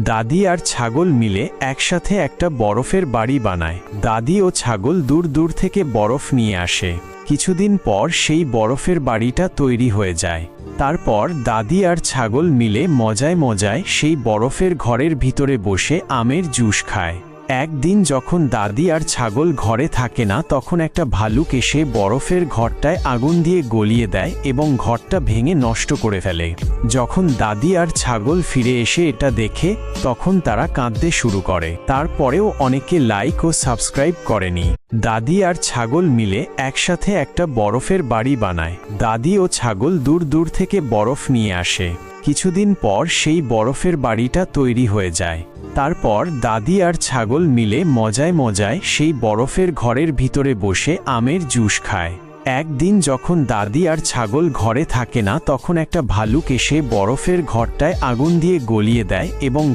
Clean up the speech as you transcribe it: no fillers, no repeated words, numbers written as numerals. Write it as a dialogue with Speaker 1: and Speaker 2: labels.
Speaker 1: দাদি আর ছাগল মিলে একসাথে একটা বরফের বাড়ি বানায়। দাদি ও ছাগল দূর দূর থেকে বরফ নিয়ে আসে। কিছুদিন পর সেই বরফের বাড়িটা তৈরি হয়ে যায়। তারপর দাদি আর ছাগল মিলে মজায় মজায় সেই বরফের ঘরের ভিতরে বসে আমের জুস খায়। একদিন যখন দাদি আর ছাগল ঘরে থাকে না, তখন একটা ভালুক এসে বরফের ঘরটায় আগুন দিয়ে গলিয়ে দেয় এবং ঘরটা ভেঙে নষ্ট করে ফেলে। যখন দাদি আর ছাগল ফিরে এসে এটা দেখে, তখন তারা কাঁদতে শুরু করে। তারপরেও অনেকে লাইক ও সাবস্ক্রাইব করেনি। দাদি আর ছাগল মিলে একসাথে একটা বরফের বাড়ি বানায়। দাদি ও ছাগল দূর দূর থেকে বরফ নিয়ে আসে। কিছুদিন পর সেই বরফের বাড়িটা তৈরি হয়ে যায়। তারপর দাদি আর ছাগল মিলে মজায় মজায় সেই বরফের ঘরের ভিতরে বসে আমের জুস খায়। একদিন যখন দাদি আর ছাগল ঘরে থাকে না, তখন একটা ভালুক এসে বরফের ঘরটায় আগুন দিয়ে গলিয়ে দেয় এবং